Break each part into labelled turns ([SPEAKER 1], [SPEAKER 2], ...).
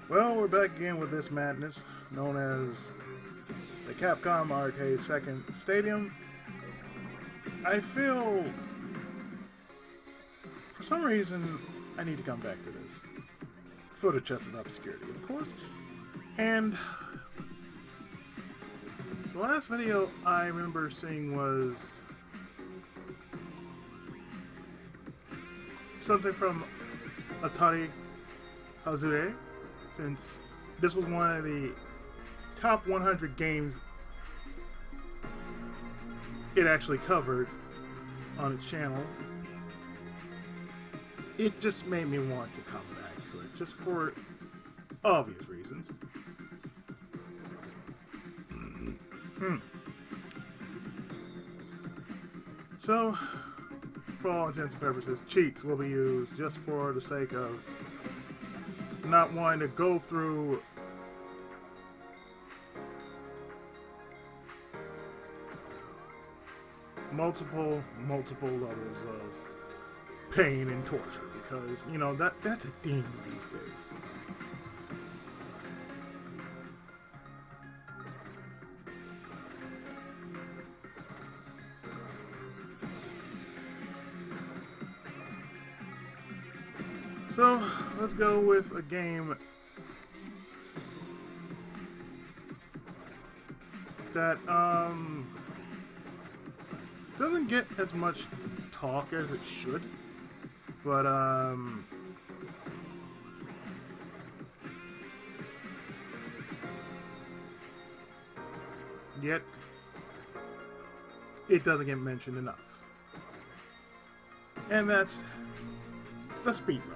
[SPEAKER 1] Well, we're back again with this madness, known as the Capcom Arcade Second Stadium. I feel, for some reason, I need to come back to this. For the chest of obscurity, of course. And the last video I remember seeing was something from Atari Hazure, since this was one of the top 100 games it actually covered on its channel. It just made me want to come back to it, just for obvious reasons. So, for all intents and purposes, cheats will be used just for the sake of not wanting to go through multiple levels of pain and torture, because you know that's a theme these days. So let's go with a game that doesn't get as much talk as it should, but yet it doesn't get mentioned enough, and that's the speedrunner.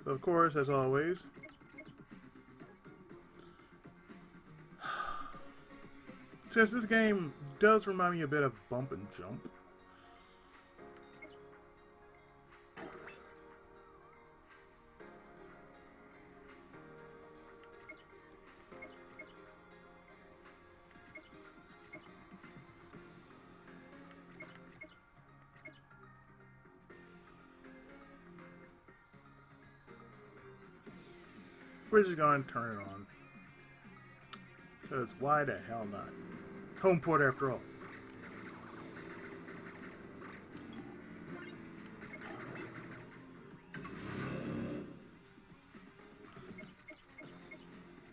[SPEAKER 1] Of course, as always, since this game does remind me a bit of Bump and Jump, we're just going to turn it on. Because why the hell not? It's home port after all.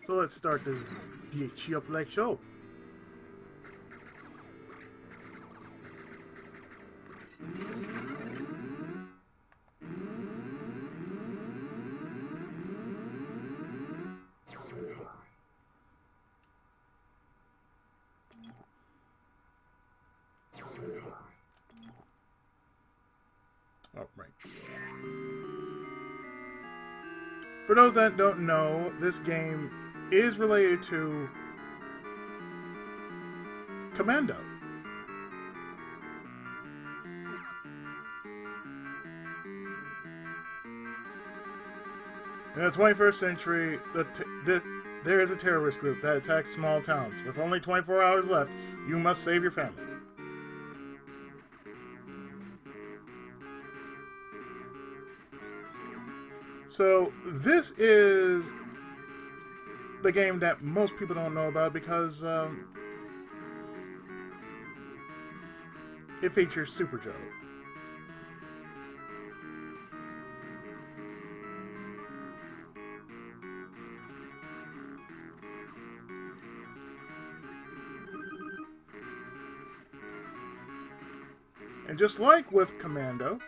[SPEAKER 1] So let's start this bitch up like so. Oh, right. For those that don't know, this game is related to Commando. In the 21st century, there is a terrorist group that attacks small towns. With only 24 hours left, you must save your family. So this is the game that most people don't know about because it features Super Joe. And just like with Commando,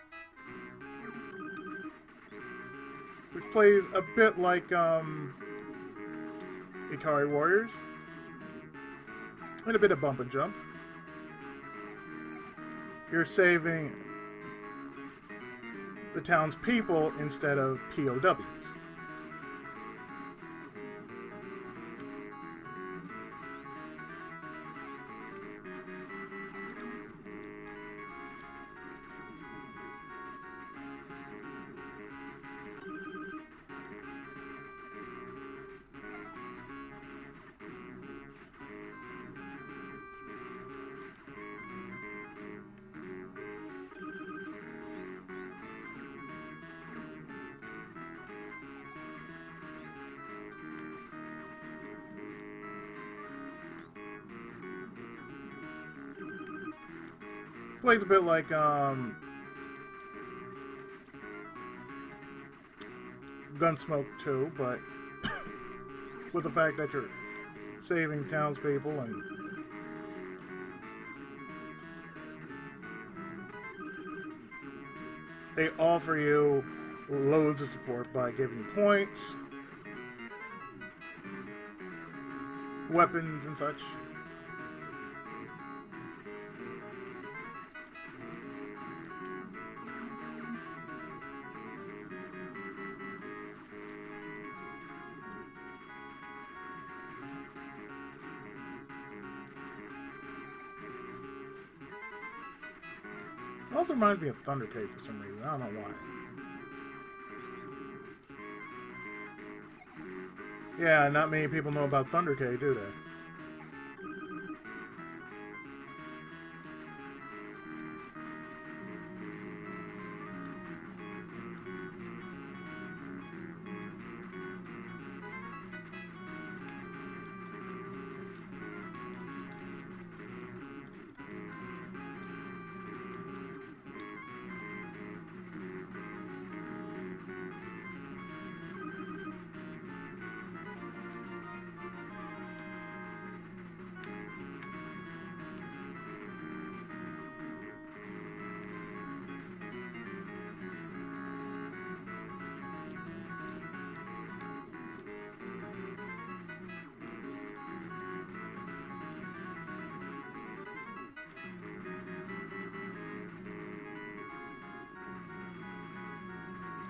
[SPEAKER 1] which plays a bit like Ikari Warriors, and a bit of Bump and Jump, you're saving the townspeople instead of POWs. Plays a bit like Gunsmoke 2, but with the fact that you're saving townspeople and they offer you loads of support by giving you points, weapons, and such. It also reminds me of Thundercade for some reason. I don't know why. Yeah, not many people know about Thundercade, do they?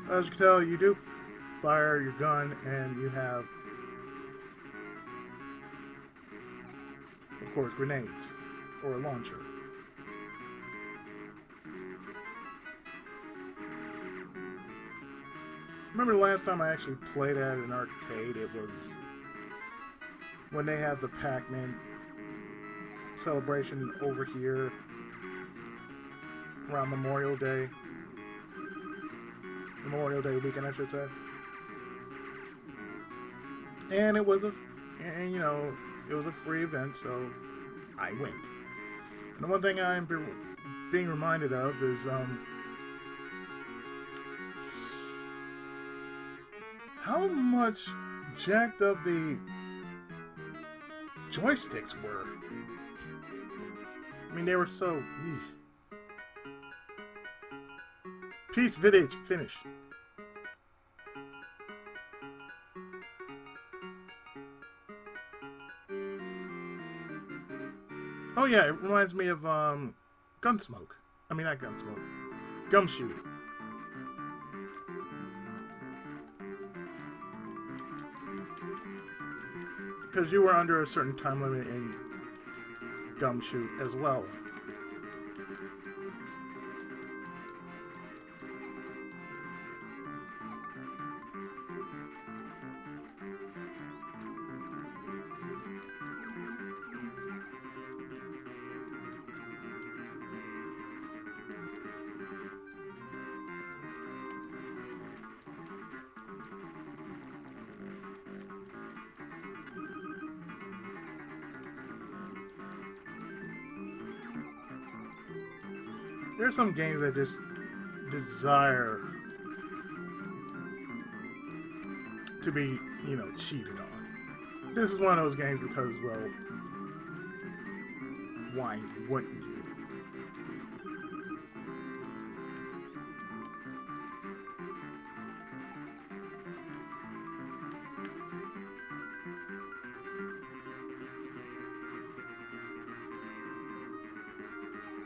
[SPEAKER 1] As you can tell, you do fire your gun, and you have, of course, grenades or a launcher. Remember the last time I actually played at an arcade? It was when they had the Pac-Man celebration over here around Memorial Day. Memorial Day weekend, I should say. And it was a free event, so I went. And the one thing I'm being reminded of is how much jacked up the joysticks were. I mean, they were so... Peace, Vidage, finish. Oh yeah, it reminds me of Gunsmoke. I mean, not Gunsmoke. Gumshoe. Because you were under a certain time limit in Gumshoe as well. There's some games that just desire to be, cheated on. This is one of those games because, well, why wouldn't you?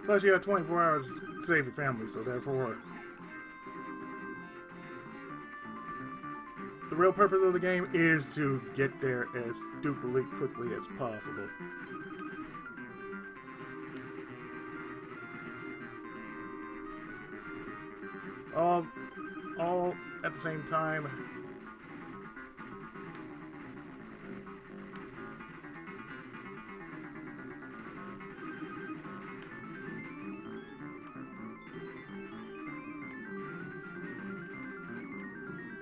[SPEAKER 1] Plus, you have 24 hours to save your family, so therefore, the real purpose of the game is to get there as stupidly quickly as possible. All at the same time.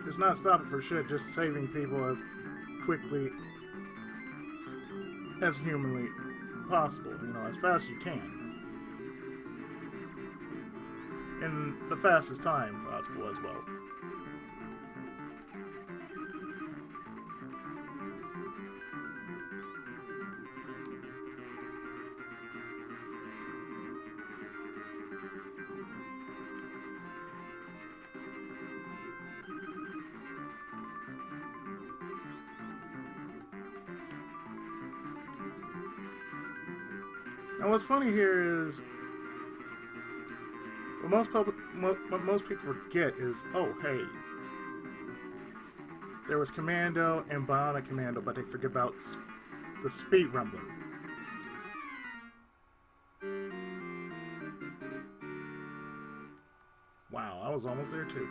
[SPEAKER 1] Just not stopping for shit, just saving people as quickly as humanly possible, as fast as you can. in the fastest time possible as well. And what's funny here is what most people forget is, oh hey, there was Commando and Bionic Commando, but they forget about the speed rumbler. Wow, I was almost there too.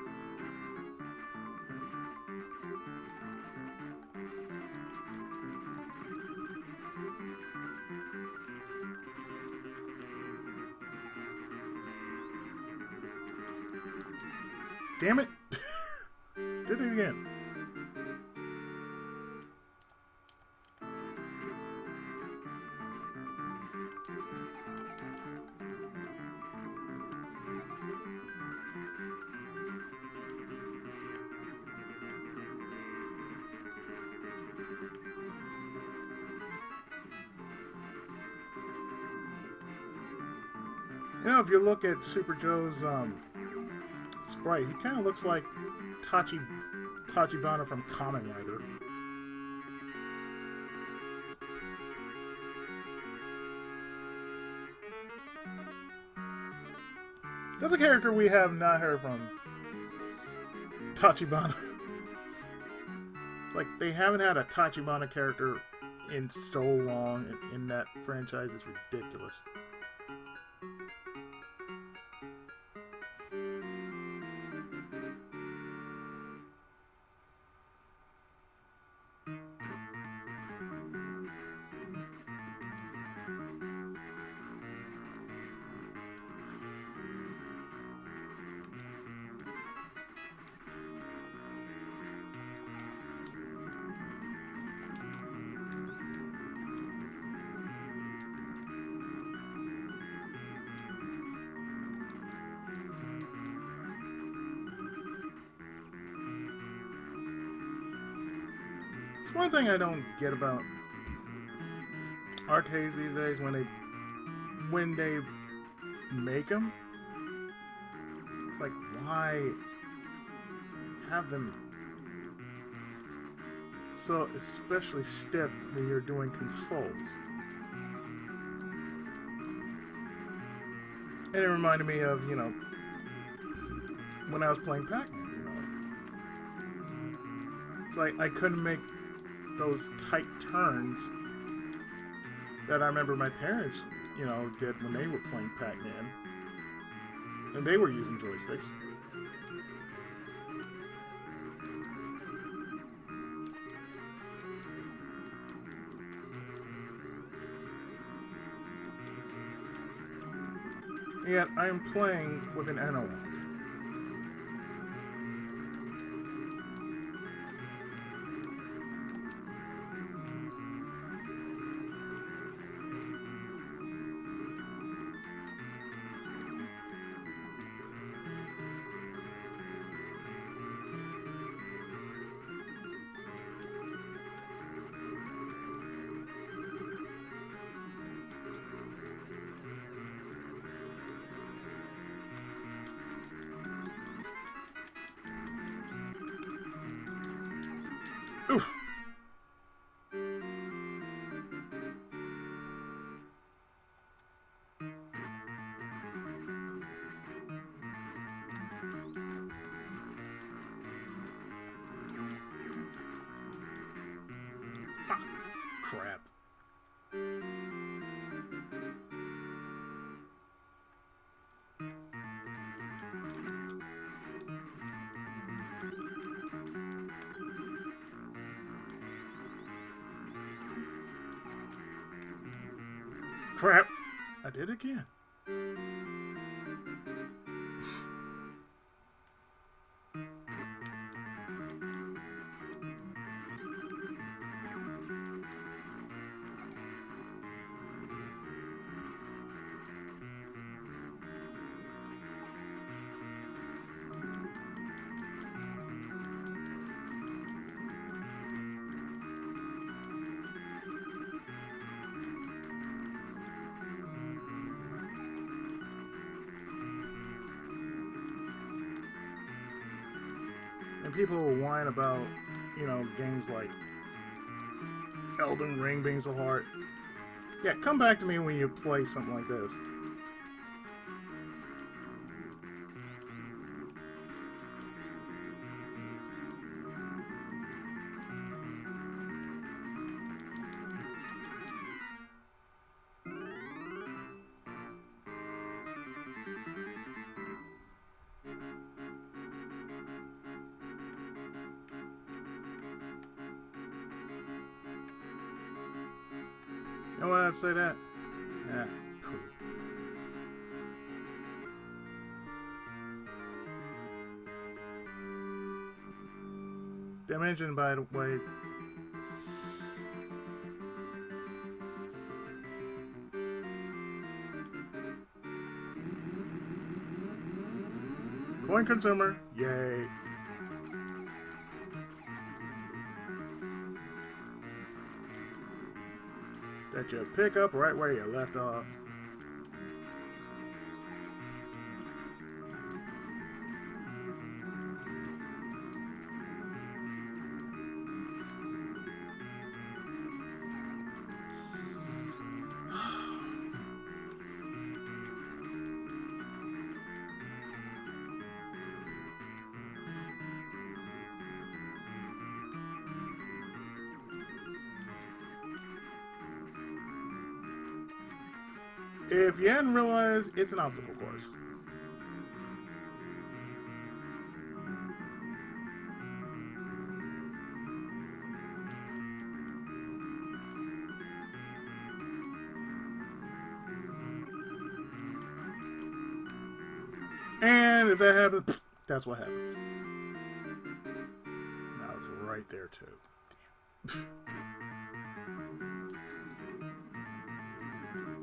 [SPEAKER 1] Damn it! Did it again. You know, if you look at Super Joe's sprite, he kind of looks like Tachibana from Kamen Rider. That's a character we have not heard from. Tachibana. It's like they haven't had a Tachibana character in so long in that franchise. It's ridiculous. It's one thing I don't get about arcades these days when they make them. It's like, why have them so especially stiff when you're doing controls? And it reminded me of, you know, when I was playing Pac-Man, you know. It's like I couldn't make those tight turns that I remember my parents, you know, did when they were playing Pac-Man. And they were using joysticks. Yet I am playing with an analog. Oof. Ah, crap. Crap. I did again. And people whine about, you know, games like Elden Ring being so hard. Yeah, come back to me when you play something like this. You know why I'd say that? Yeah, cool. Dimension, by the way. Coin consumer, yay. That you pick up right where you left off. If you hadn't realized, it's an obstacle course. And if that happens, that's what happens. I was right there too. Damn.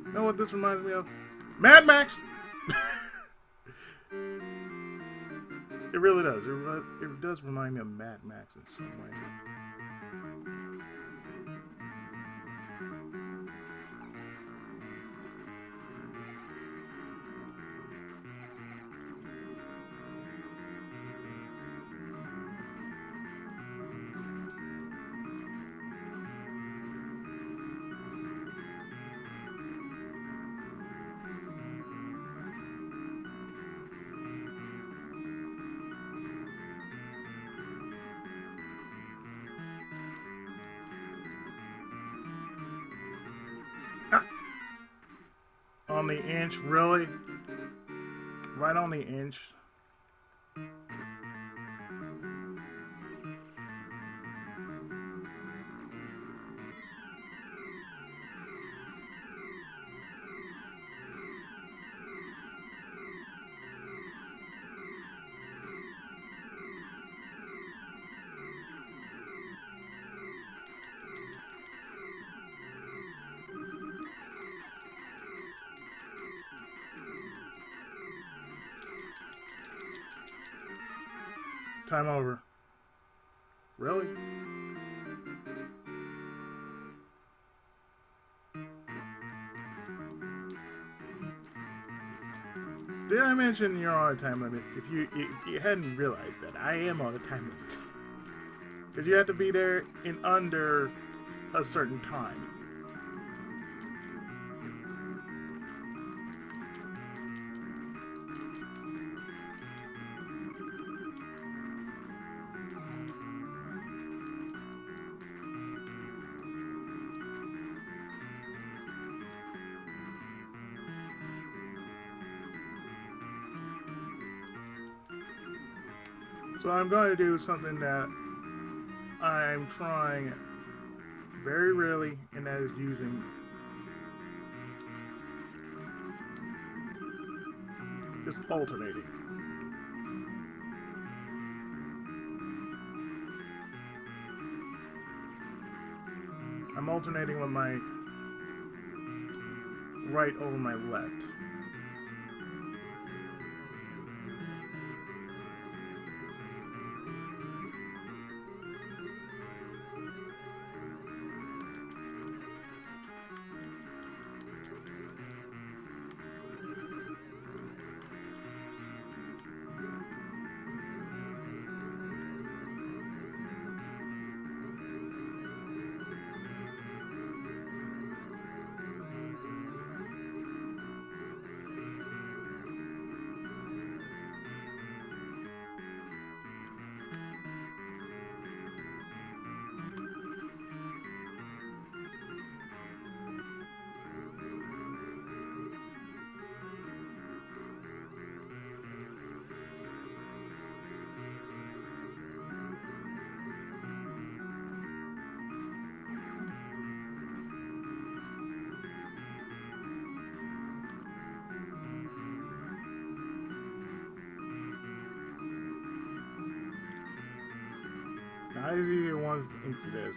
[SPEAKER 1] You know what this reminds me of? Mad Max! It really does. It does remind me of Mad Max in some way. On the inch, really? Right on the inch. Time over. Really? Did I mention you're on a time limit? If you hadn't realized that, I am on a time limit. Because you have to be there in under a certain time. So I'm going to do something that I'm trying very rarely, and that is using just alternating. I'm alternating with my right over my left. Not as easy as one thinks it is.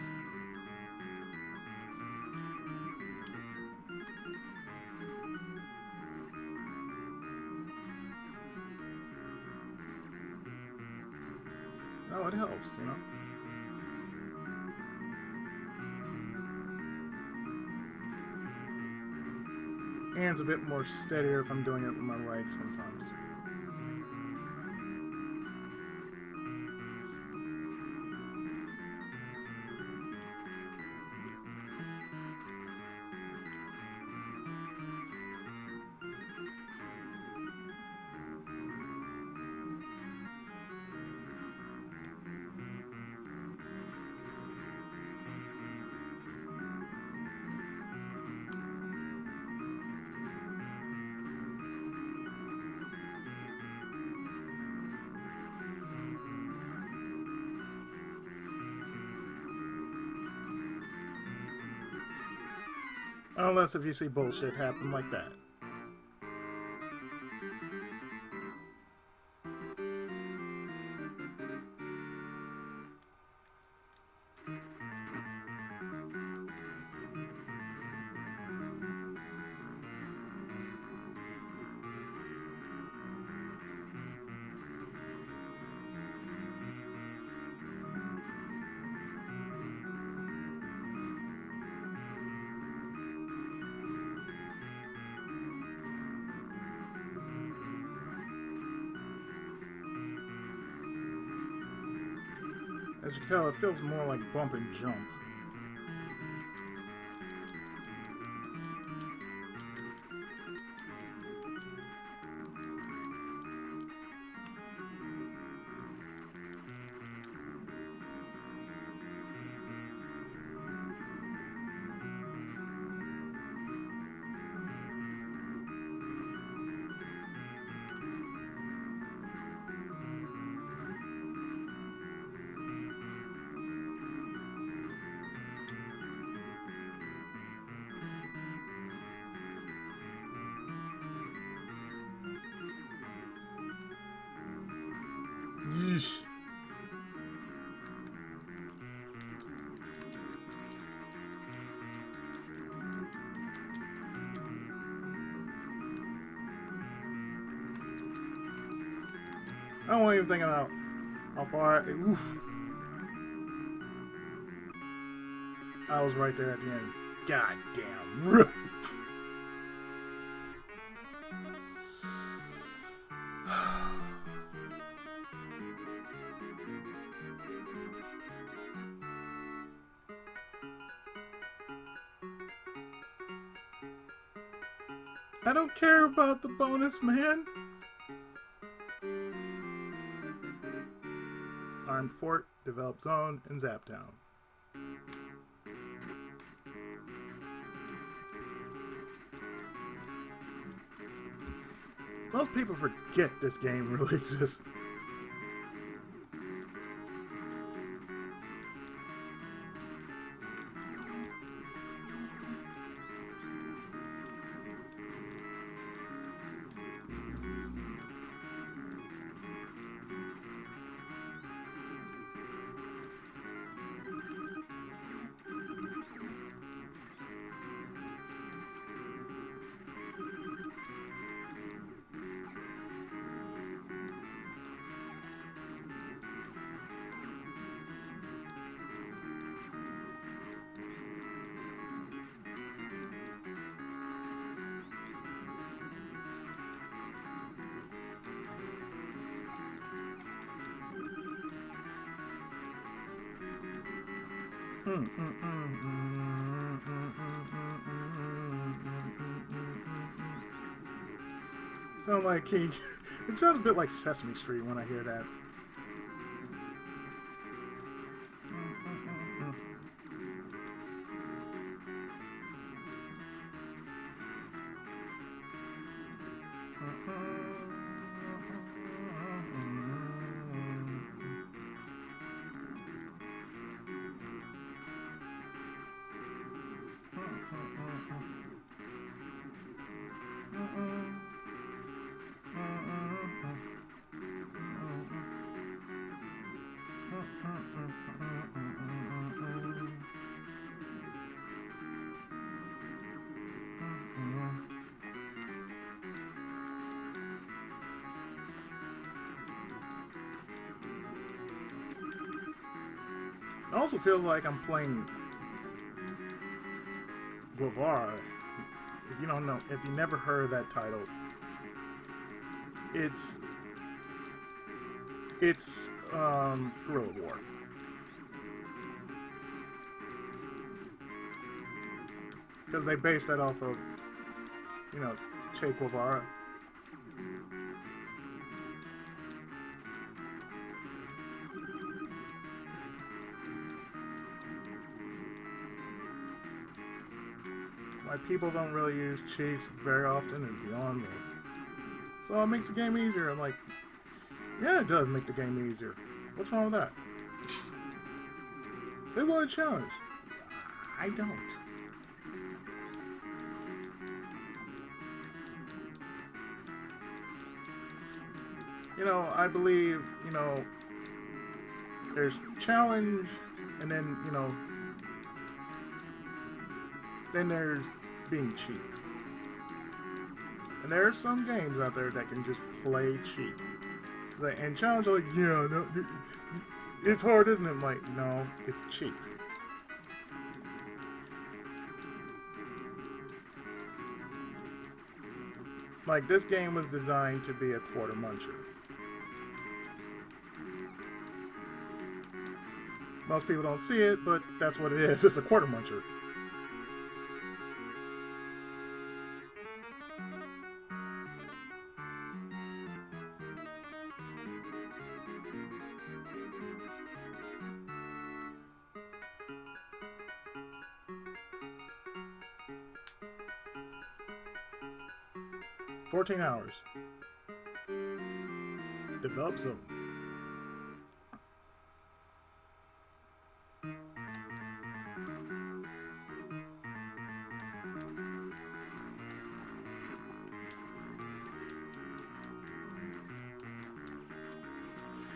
[SPEAKER 1] Oh, it helps, you know? And it's a bit more steadier if I'm doing it with my right sometimes. Unless if you see bullshit happen like that. As you can tell, it feels more like bump and jump. Yeesh. I don't even think about how far. Oof. I was right there at the end. God damn. Really? I don't care about the bonus, man. Armed Fort, Developed Zone, and Zaptown. Most people forget this game really exists. Sound like he. It sounds a bit like Sesame Street when I hear that. It also feels like I'm playing Guevara. If you don't know, if you never heard that title, it's guerrilla war. Because they based that off of, you know, Che Guevara. Why people don't really use cheats very often is beyond me. So it makes the game easier. I'm like, yeah, it does make the game easier. What's wrong with that? They want a challenge. I don't. You know, I believe, you know, there's challenge, and then, you know, then there's being cheap. And there are some games out there that can just play cheap. And challenge, like, yeah, no, it's hard, isn't it? I'm like, no, it's cheap. Like, this game was designed to be a quarter muncher. Most people don't see it, but that's what it is. It's a quarter muncher. $14 hours. Develop zone.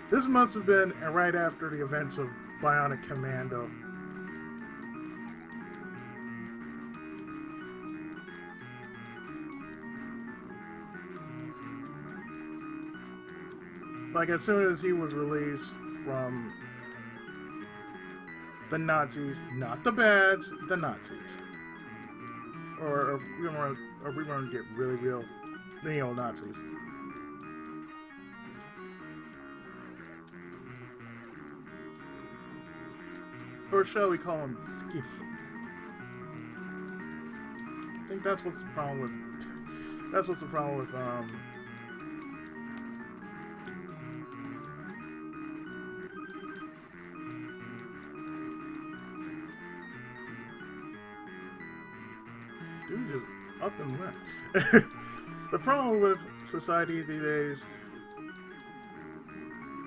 [SPEAKER 1] This must have been right after the events of Bionic Commando. Like, as soon as he was released from the Nazis, not the bads, the Nazis. Or if we want to get really real, the neo-Nazis. Or shall we call them skinheads? I think that's what's the problem with. That's what's the problem with dude just up and left. The problem with society these days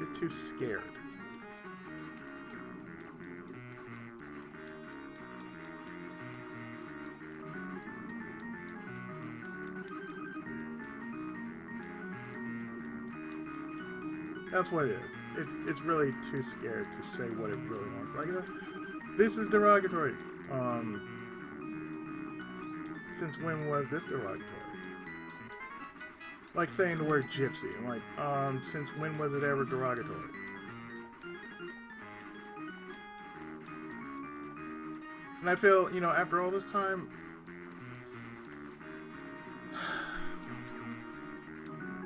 [SPEAKER 1] is too scared. That's what it is. It's really too scared to say what it really wants. Like, this is derogatory. Since when was this derogatory? Like saying the word gypsy. Like, since when was it ever derogatory? And I feel, you know, after all this time,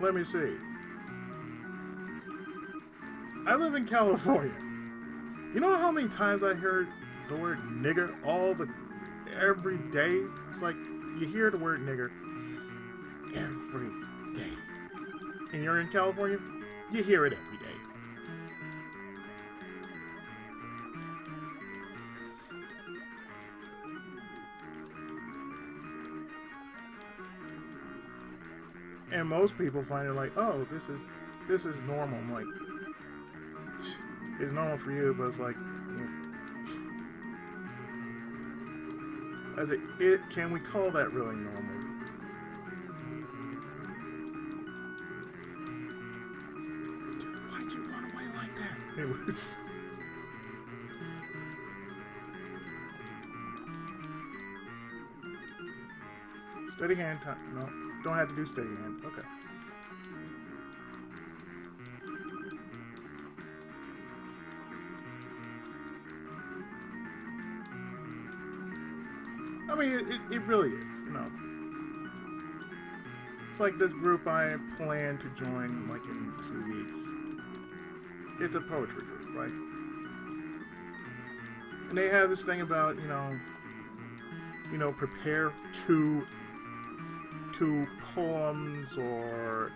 [SPEAKER 1] let me see. I live in California. You know how many times I heard the word nigger every day? It's like, you hear the word nigger every day. And you're in California, you hear it every day. And most people find it like, oh, this is normal. I'm like, it's normal for you, but it's like, can we call that really normal? Dude, why'd you run away like that? It was. Steady hand time. No, don't have to do steady hand. Okay. I mean, it really is, you know. It's like this group I plan to join, like, in 2 weeks. It's a poetry group, right? And they have this thing about, prepare two poems or,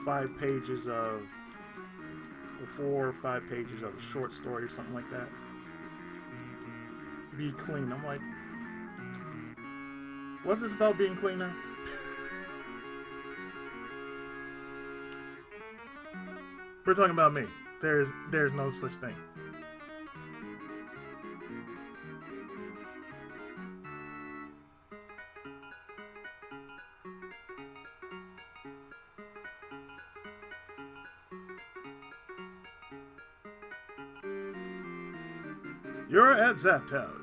[SPEAKER 1] 5 pages of, or 4 or 5 pages of a short story or something like that. Be clean. I'm like, what's this about being clean now? We're talking about me. There's no such thing. You're at Zaptown.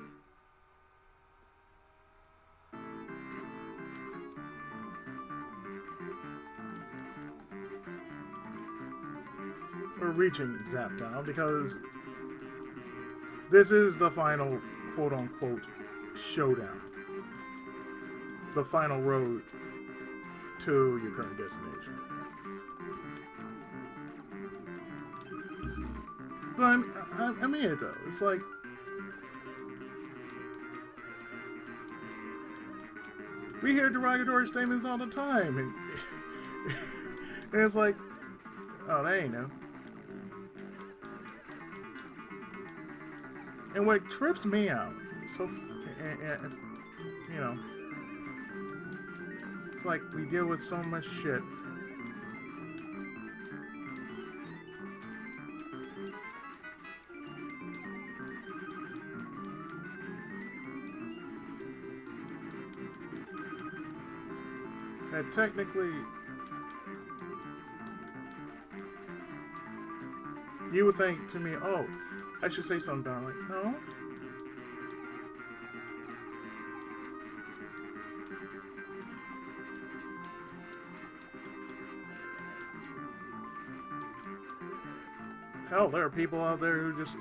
[SPEAKER 1] We're reaching Zaptown because this is the final quote-unquote showdown. The final road to your current destination. But I mean it though. It's like, we hear derogatory statements all the time, and it's like, oh, that ain't no. And what trips me out, so, it's like we deal with so much shit. That technically, you would think to me, oh, I should say something about it. Like, no. Hell, there are people out there who just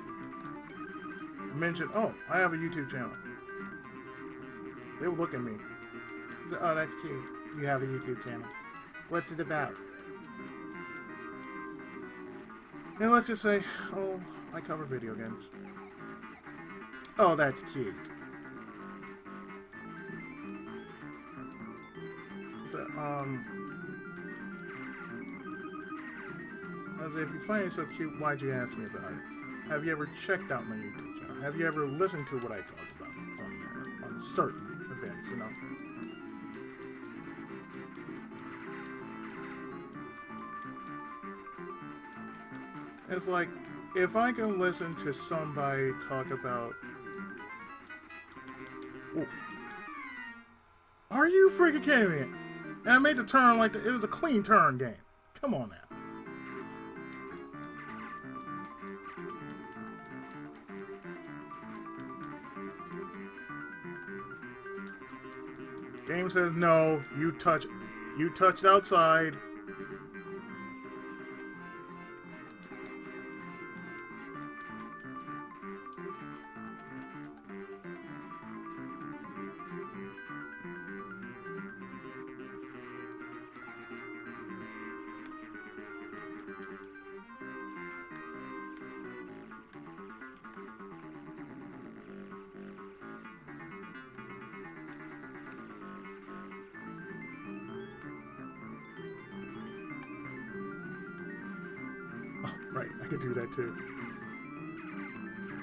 [SPEAKER 1] mention, oh, I have a YouTube channel. They would look at me. Say, oh, that's cute. You have a YouTube channel. What's it about? And let's just say, oh, I cover video games. Oh, that's cute. So, I say, if you find it so cute, why'd you ask me about it? Have you ever checked out my YouTube channel? Have you ever listened to what I talk about on there, on certain events, It's like, if I can listen to somebody talk about... Ooh. Are you freaking kidding me? And I made the turn like it was a clean turn game. Come on now. Game says no, you touched outside. Right, I could do that too.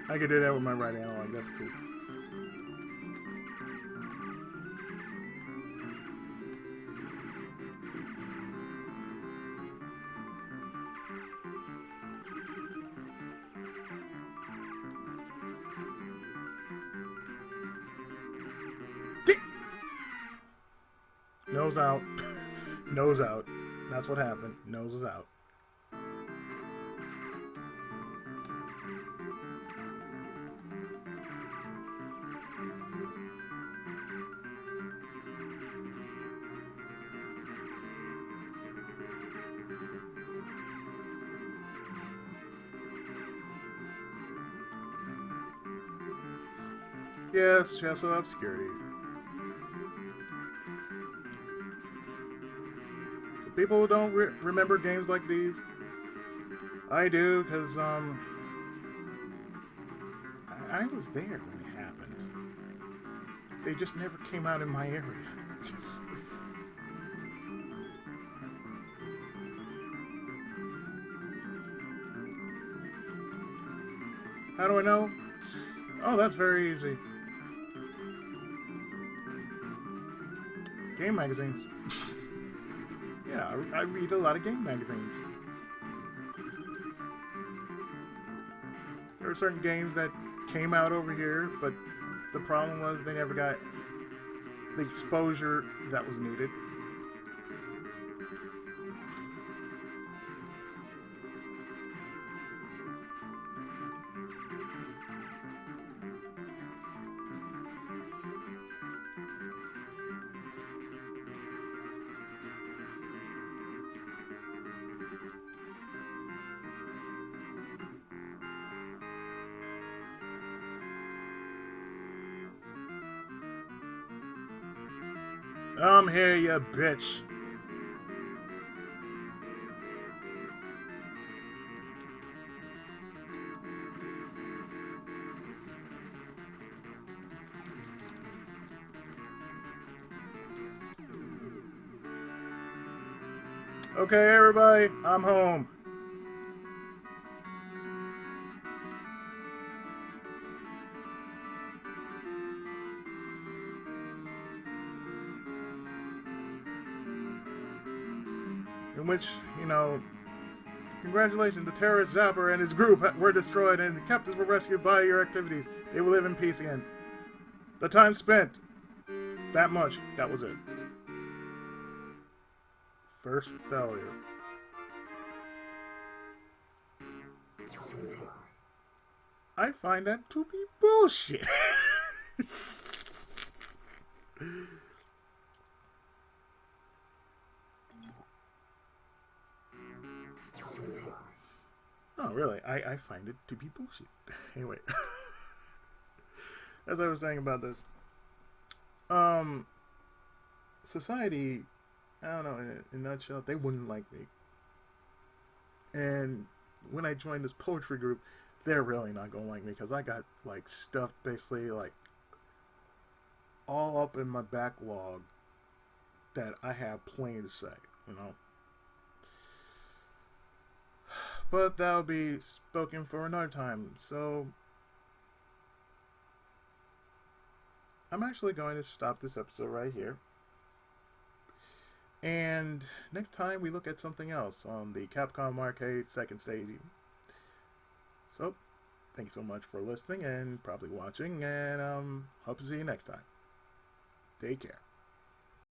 [SPEAKER 1] I could do that with my right analog, that's cool. Nose out. Nose out. That's what happened. Nose was out. Yes, chestofobscurity. People who don't remember games like these, I do, because I was there when it happened. They just never came out in my area. How do I know? Oh, that's very easy. Game magazines. Yeah, I read a lot of game magazines. There are certain games that came out over here, but the problem was they never got the exposure that was needed. I'm here, you bitch. Okay, everybody, I'm home. In which, you know, congratulations, the terrorist Zapper and his group were destroyed and the captives were rescued by your activities. They will live in peace again. The time spent, that much, that was it. First failure. I find that to be bullshit. Oh, really? I find it to be bullshit. Anyway. As I was saying about this. Society, I don't know, in a nutshell, they wouldn't like me. And when I joined this poetry group, they're really not gonna like me because I got like stuff basically like all up in my backlog that I have plain to say, you know. But that'll be spoken for another time. So I'm actually going to stop this episode right here. And next time we look at something else on the Capcom Arcade second stage. So, thank you so much for listening and probably watching, and hope to see you next time. Take care.